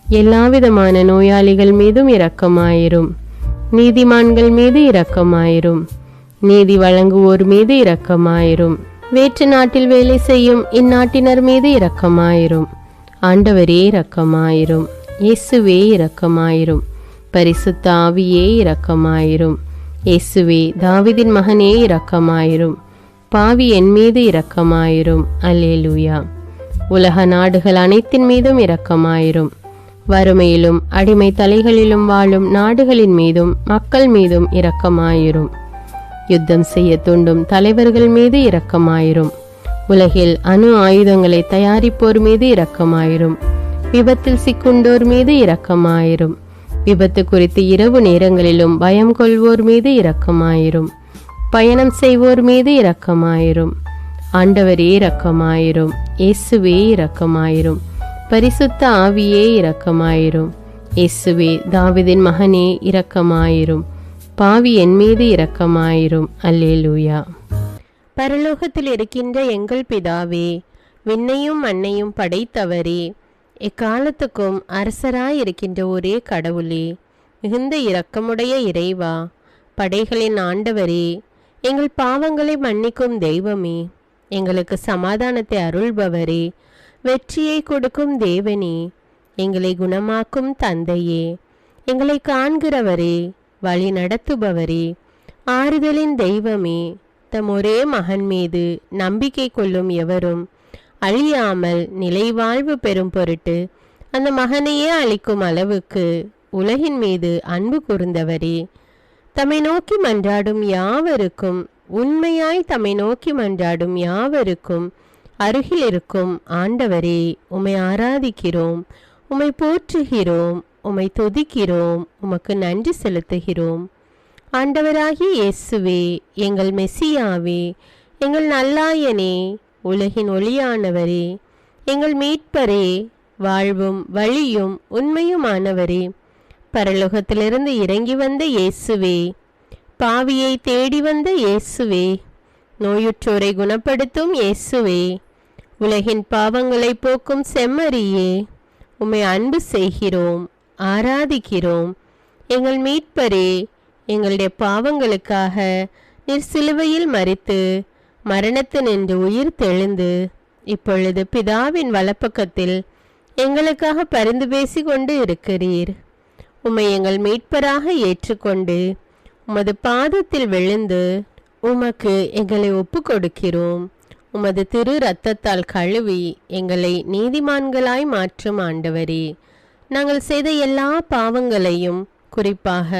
Speaker 1: எல்லாவிதமான நோயாளிகள் மீதும் இரக்கமாயிரும். நீதிமான்கள் மீது இரக்கமாயிரும். நீதி வழங்குவோர் மீது இரக்கமாயிரும். வேற்று நாட்டில் வேலை செய்யும் இந்நாட்டினர் மீது இரக்கமாயிரும். ஆண்டவரே இரக்கமாயிரும். இயேசுவே இரக்கமாயிரும். பரிசுத்த ஆவியே இரக்கமாயிரும். இயேசுவே தாவீதின் மகனே இரக்கமாயிரும். பாவி என் மீது இரக்கமாயிரும். அல்லேலூயா. உலக நாடுகள் அனைத்தின் மீதும் இரக்கமாயிரும். வறுமையிலும் அடிமை தலைகளிலும் வாழும் நாடுகளின் மீதும் மக்கள் மீதும் இரக்கமாயிரும். யுத்தம் செய்ய தூண்டும் தலைவர்கள் மீது இரக்கமாயிரும். உலகில் அணு ஆயுதங்களை தயாரிப்போர் மீது இரக்கமாயிரும். விபத்தில் சிக்குண்டோர் மீது இரக்கமாயிரும். விபத்து குறித்து இரவு நேரங்களிலும் பயம் கொள்வோர் மீது இரக்கமாயிரும். பயணம் செய்வோர் மீது இரக்கமாயிரும். ஆண்டவரே இரக்கமாயிரும். இயேசுவே இரக்கமாயிரும். பரிசுத்த ஆவியே இரக்கமாயிரும். இயேசுவே தாவீதின் மகனே இரக்கமாயிரும். பாவி என் மீது இரக்கமாயிரும். அல்லேலூயா. பரலோகத்தில் இருக்கின்ற எங்கள் பிதாவே, விண்ணையும் மண்ணையும் படைத்தவரே, எக்காலத்துக்கும் அரசராயிருக்கின்ற ஒரே கடவுளே, மிகுந்த இரக்கமுடைய இறைவா, படைகளின் ஆண்டவரே, எங்கள் பாவங்களை மன்னிக்கும் தெய்வமே, எங்களுக்கு சமாதானத்தை அருள்பவரே, வெற்றியை கொடுக்கும் தேவனே, எங்களை குணமாக்கும் தந்தையே, எங்களை காண்கிறவரே, வழி நடத்துபவரே, ஆறுதலின் தெய்வமே, தம் ஒரே மகன் மீது நம்பிக்கை கொள்ளும் எவரும் அழியாமல் நிலைவாழ்வு பெறும் பொருட்டு அந்த மகனையே அளிக்கும் அளவுக்கு உலகின் மீது அன்பு கூர்ந்தவரே, தம்மை நோக்கி மன்றாடும் யாவருக்கும், உண்மையாய் தம்மை நோக்கி மன்றாடும் யாவருக்கும் அருகில் இருக்கும் ஆண்டவரே, உம்மை ஆராதிக்கிறோம், உம்மை போற்றுகிறோம், உம்மை துதிக்கிறோம், உமக்கு நன்றி செலுத்துகிறோம். ஆண்டவராகிய இயேசுவே, எங்கள் மெசியாவே, எங்கள் நல்லாயனே, உலகின் ஒளியானவரே, எங்கள் மீட்பரே, வாழ்வும் வழியும் உண்மையுமானவரே, பரலோகத்திலிருந்து இறங்கி வந்த இயேசுவே, பாவியை தேடி வந்த இயேசுவே, நோயுற்றோரை குணப்படுத்தும் இயேசுவே, உலகின் பாவங்களை போக்கும் செம்மறியே, உம்மை அன்பு செய்கிறோம், ஆராதிக்கிறோம். எங்கள் மீட்பரே, எங்களுடைய பாவங்களுக்காக நீர் சிலுவையில் மரித்து மரணத்தினின்று உயிர் தெழுந்து இப்பொழுது பிதாவின் வலப்பக்கத்தில் எங்களுக்காக பரிந்து பேசி கொண்டு இருக்கிறீர். உம்மை எங்கள் மீட்பராக ஏற்றுக்கொண்டு உமது பாதத்தில் விழுந்து உமக்கு எங்களை ஒப்பு கொடுக்கிறோம். உமது திரு இரத்தத்தால் கழுவி எங்களை நீதிமான்களாய் மாற்றும் ஆண்டவரே, நாங்கள் செய்த எல்லா பாவங்களையும், குறிப்பாக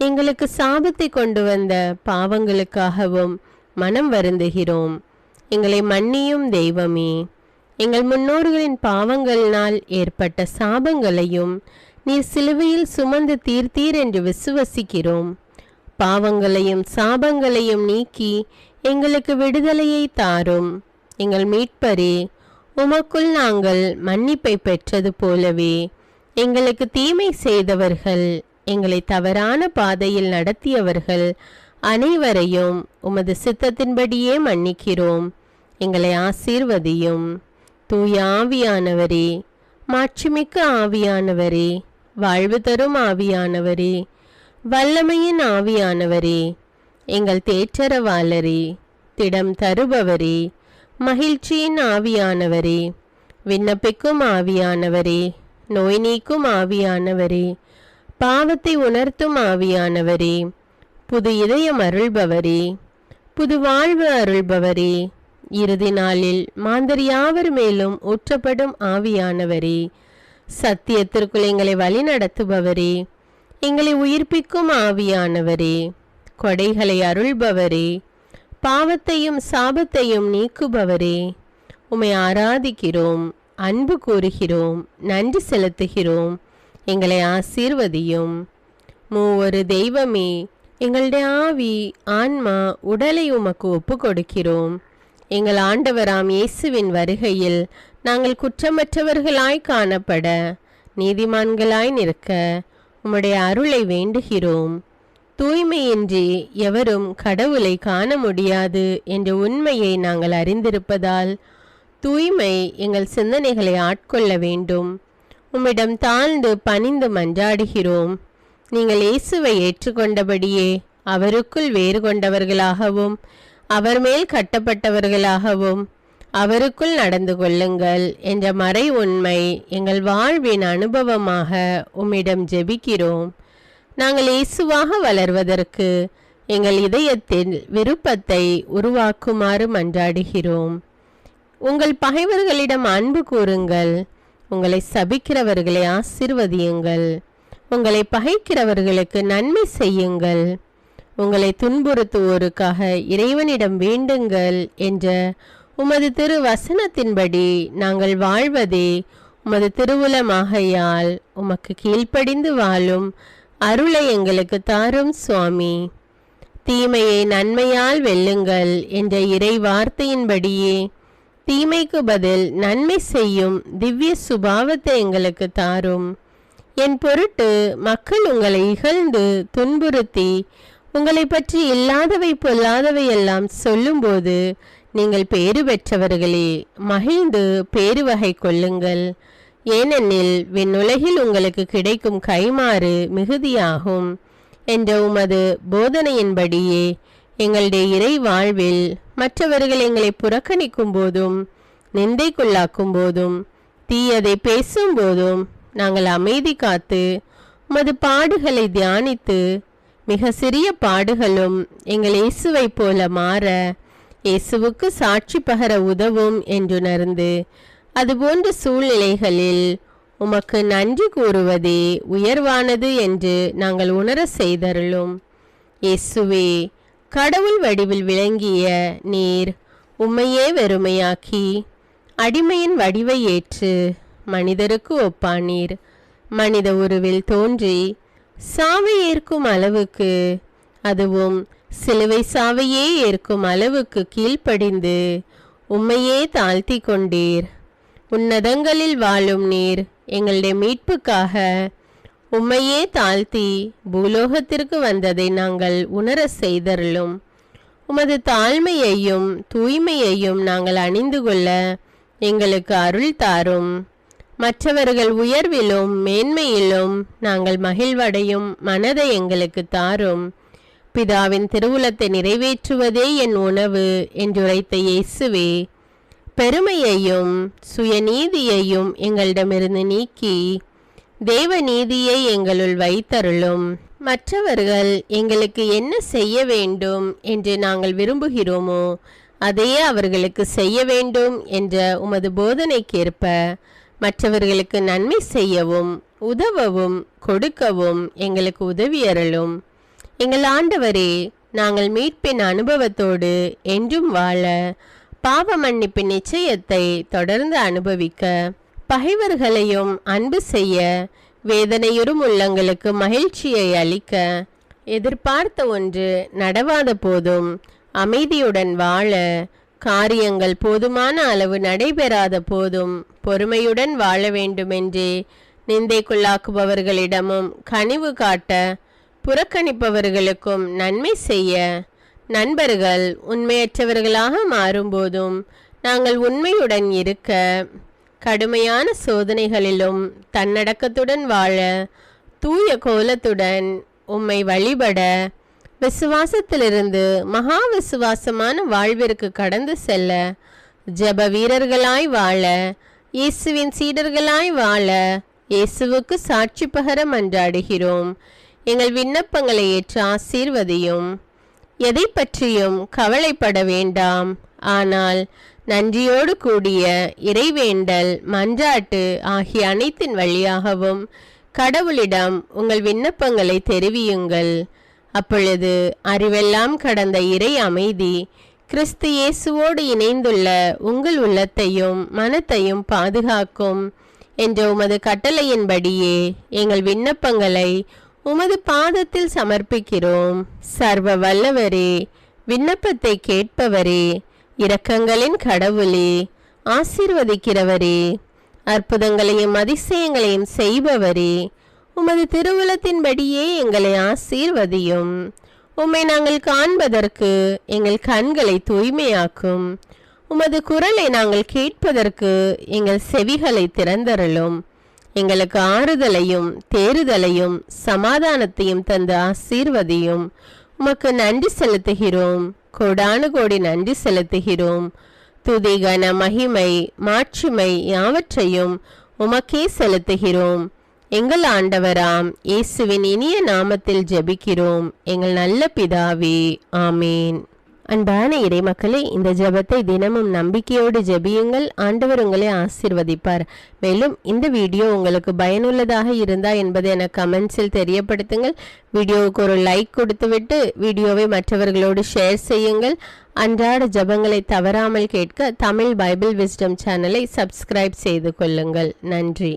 Speaker 1: எங்களுக்கு சாபத்தை கொண்டு வந்த பாவங்களுக்காகவும் மனம் வருந்துகிறோம். எங்களை மன்னியும் தெய்வமே. எங்கள் முன்னோர்களின் பாவங்களினால் ஏற்பட்ட சாபங்களையும் நீர் சிலுவையில் சுமந்து தீர்த்தீர் என்று விசுவசிக்கிறோம். பாவங்களையும் சாபங்களையும் நீக்கி எங்களுக்கு விடுதலையை தாரும். எங்கள் மீட்பரே, உமக்குள் நாங்கள் மன்னிப்பை பெற்றது போலவே எங்களுக்கு தீமை செய்தவர்கள், எங்களை தவறான பாதையில் நடத்தியவர்கள் அனைவரையும் உமது சித்தத்தின்படியே மன்னிக்கிறோம். எங்களை ஆசீர்வதியும். தூய ஆவியானவரே, மாட்சிமிக்க ஆவியானவரே, வாழ்வு தரும் ஆவியானவரே, வல்லமையின் ஆவியானவரே, எங்கள் தேற்றரவாளரே, திடம் தருபவரே, மகிழ்ச்சியின் ஆவியானவரே, விண்ணப்பிக்கும் ஆவியானவரே, நோய் நீக்கும் ஆவியானவரே, பாவத்தை உணர்த்தும் ஆவியானவரே, புது இதயம் அருள்பவரே, புது வாழ்வு அருள்பவரே, இறுதி நாளில் மாந்தர் யாவர் மேலும் ஊற்றப்படும் ஆவியானவரே, சத்தியத்திற்குள் எங்களை வழி நடத்துபவரே, எங்களை உயிர்ப்பிக்கும் ஆவியானவரே, கொடைகளை அருள்பவரே, பாவத்தையும் சாபத்தையும் நீக்குபவரே, உம்மை ஆராதிக்கிறோம், அன்பு கூறுகிறோம், நன்றி செலுத்துகிறோம். எங்களை ஆசீர்வதியும். மூவொரு தெய்வமே, எங்களுடைய ஆவி, ஆன்மா, உடலை உமக்கு ஒப்பு கொடுக்கிறோம். எங்கள் ஆண்டவராம் இயேசுவின் வருகையில் நாங்கள் குற்றமற்றவர்களாய் காணப்பட, நீதிமான்களாய் நிற்க உம்முடைய அருளை வேண்டுகிறோம். தூய்மையின்றி எவரும் கடவுளை காண முடியாது என்ற உண்மையை நாங்கள் அறிந்திருப்பதால் தூய்மை எங்கள் சிந்தனைகளை ஆட்கொள்ள வேண்டும். உம்மிடம் தாழ்ந்து பணிந்து மன்றாடுகிறோம். நீங்கள் இயேசுவை ஏற்றுக்கொண்டபடியே அவருக்குள் வேறு கொண்டவர்களாகவும் அவர் மேல் கட்டப்பட்டவர்களாகவும் அவருக்குள் நடந்து கொள்ளுங்கள் என்ற மறை உண்மை எங்கள் வாழ்வின் அனுபவமாக உம்மிடம் ஜெபிக்கிறோம். நாங்கள் இயேசுவாக வளர்வதற்கு எங்கள் இதயத்தில் விருப்பத்தை உருவாக்குமாறு மன்றாடுகிறோம். உங்கள் பகைவர்களிடம் அன்பு கூறுங்கள், உங்களை சபிக்கிறவர்களை ஆசீர்வதியுங்கள், உங்களை பகைக்கிறவர்களுக்கு நன்மை செய்யுங்கள், உங்களை துன்புறுத்துவோருக்காக இறைவனிடம் வேண்டுங்கள் என்ற உமது திரு வசனத்தின்படி நாங்கள் வாழ்வதே உமது திருவுலமாகையால் உமக்கு கீழ்ப்படிந்து வாழும் அருளை எங்களுக்கு தாரும் சுவாமி. தீமையை நன்மையால் வெல்லுங்கள் என்ற இறை வார்த்தையின்படியே தீமைக்கு பதில் நன்மை செய்யும் திவ்ய சுபாவத்தை எங்களுக்கு தாரும். என் பொருட்டு மக்கள் உங்களை இகழ்ந்து துன்புறுத்தி உங்களை பற்றி இல்லாதவை பொல்லாதவை எல்லாம் சொல்லும்போது நீங்கள் பேறு பெற்றவர்களே, மகிழ்ந்து பேரு வகை கொள்ளுங்கள். ஏனெனில் விண்ணுலகில் உங்களுக்கு கிடைக்கும் கைமாறு மிகுதியாகும் என்ற உமது போதனையின்படியே எங்களுடைய இறை வாழ்வில் மற்றவர்கள் எங்களை புறக்கணிக்கும் போதும் நிந்தைக்குள்ளாக்கும் போதும் தீயதை பேசும் போதும் நாங்கள் அமைதி காத்து உமது பாடுகளை தியானித்து மிக சிறிய பாடுகளும் எங்கள் இயேசுவை போல மாற இயேசுவுக்கு சாட்சி பகர உதவும் என்றுணர்ந்து அதுபோன்ற சூழ்நிலைகளில் உமக்கு நன்றி கூறுவதே உயர்வானது என்று நாங்கள் உணர செய்தருளும். இயேசுவே, கடவுள் வடிவில் விளங்கிய நீர் உம்மையே வெறுமையாக்கி அடிமையின் வடிவை ஏற்று மனிதருக்கு ஒப்பானீர். மனித உருவில் தோன்றி சாவை ஏற்கும் அளவுக்கு, அதுவும் சிலுவை சாவையே ஏற்கும் அளவுக்கு கீழ்ப்படிந்து உம்மையே தாழ்த்தி கொண்டீர். உன்னதங்களில் வாழும் நீர் எங்களுடைய மீட்புக்காக உம்மையே தாழ்த்தி பூலோகத்திற்கு வந்ததை நாங்கள் உணர செய்தருளும். உமது தாழ்மையையும் தூய்மையையும் நாங்கள் அணிந்து கொள்ள எங்களுக்கு அருள் தாரும். மற்றவர்கள் உயர்விலும் மேன்மையிலும் நாங்கள் மகிழ்வடையும் மனதை எங்களுக்கு தாரும். பிதாவின் திருவுளத்தை நிறைவேற்றுவதே என் உணவு என்றுரைத்த இயேசுவே, பெருமையையும் சுயநீதியையும் எங்களிடமிருந்து நீக்கி தேவ நீதியை எங்களுள் வைத்தருளும். மற்றவர்கள் எங்களுக்கு என்ன செய்ய வேண்டும் என்று நாங்கள் விரும்புகிறோமோ அதையே அவர்களுக்கு செய்ய வேண்டும் என்ற உமது போதனைக்கேற்ப மற்றவர்களுக்கு நன்மை செய்யவும் உதவவும் கொடுக்கவும் எங்களுக்கு உதவியருளும். எங்கள் ஆண்டவரே, நாங்கள் மீட்பின் அனுபவத்தோடு என்றும் வாழ, பாவ மன்னிப்பின் நிச்சயத்தை தொடர்ந்து அனுபவிக்க, பகைவர்களையும் அன்பு செய்ய, வேதனையுறும் உள்ளங்களுக்கு மகிழ்ச்சியை அளிக்க, எதிர்பார்த்த ஒன்று நடவாத போதும் அமைதியுடன் வாழ, காரியங்கள் போதுமான அளவு நடைபெறாத போதும் பொறுமையுடன் வாழ வேண்டுமென்றே நிந்தைக்குள்ளாக்குபவர்களிடமும் கனிவு காட்ட, புறக்கணிப்பவர்களுக்கும் நன்மை செய்ய, நண்பர்கள் உண்மையற்றவர்களாக மாறும்போதும் நாங்கள் உண்மையுடன் இருக்க, கடுமையான சோதனைகளிலும் தன்னடக்கத்துடன் வாழ, தூய கோலத்துடன் உம்மை வழிபட, விசுவாசத்திலிருந்து மகா விசுவாசமான வாழ்விற்கு கடந்து செல்ல, ஜெப வீரர்களாய் வாழ, இயேசுவின் சீடர்களாய் வாழ, இயேசுவுக்கு சாட்சி பகர மன்றாடுகிறோம். எங்கள் விண்ணப்பங்களை ஏற்று ஆசீர்வதியும். எதை பற்றியும் கவலைப்பட வேண்டாம். ஆனால் நன்றியோடு கூடிய இறைவேண்டல், மன்றாட்டு ஆகிய அனைத்தின் வழியாகவும் கடவுளிடம் உங்கள் விண்ணப்பங்களை தெரிவியுங்கள். அப்பொழுது அறிவெல்லாம் கடந்த இறை அமைதி கிறிஸ்து இயேசுவோடு இணைந்துள்ள உங்கள் உள்ளத்தையும் மனத்தையும் பாதுகாக்கும் என்ற உமது கட்டளையின்படியே எங்கள் விண்ணப்பங்களை உமது பாதத்தில் சமர்ப்பிக்கிறோம். சர்வ வல்லவரே, விண்ணப்பத்தை கேட்பவரே, இரக்கங்களின் கடவுளே, ஆசீர்வதிக்கிறவரே, அற்புதங்களையும் அதிசயங்களையும் செய்பவரே, உமது திருவுளத்தின்படியே எங்களை ஆசீர்வதியும். உம்மை நாங்கள் காண்பதற்கு எங்கள் கண்களை தூய்மையாக்கும். உமது குரலை நாங்கள் கேட்பதற்கு எங்கள் செவிகளை திறந்தருளும். எங்களுக்கு ஆறுதலையும் தேறுதலையும் சமாதானத்தையும் தந்து ஆசீர்வதியும். உமக்கு நன்றி செலுத்துகிறோம், கோடானு கோடி நன்றி செலுத்துகிறோம். துதி கன மகிமை மாட்சிமை யாவற்றையும் உமக்கே செலுத்துகிறோம். எங்கள் ஆண்டவராம் இயேசுவின் இனிய நாமத்தில் ஜெபிக்கிறோம் எங்கள் நல்ல பிதாவே, ஆமேன். அன்பான இறைமக்களே, இந்த ஜெபத்தை தினமும் நம்பிக்கையோடு ஜெபியுங்கள். ஆண்டவர் உங்களை ஆசீர்வதிப்பார். மேலும் இந்த வீடியோ உங்களுக்கு பயனுள்ளதாக இருந்தா என்பதை எனக்கு கமெண்ட்ஸில் தெரியப்படுத்துங்கள். வீடியோவுக்கு ஒரு லைக் கொடுத்துவிட்டு வீடியோவை மற்றவர்களோடு ஷேர் செய்யுங்கள். அன்றாட ஜெபங்களை தவறாமல் கேட்க தமிழ் பைபிள் விஸ்டம் சேனலை சப்ஸ்கிரைப் செய்து கொள்ளுங்கள். நன்றி.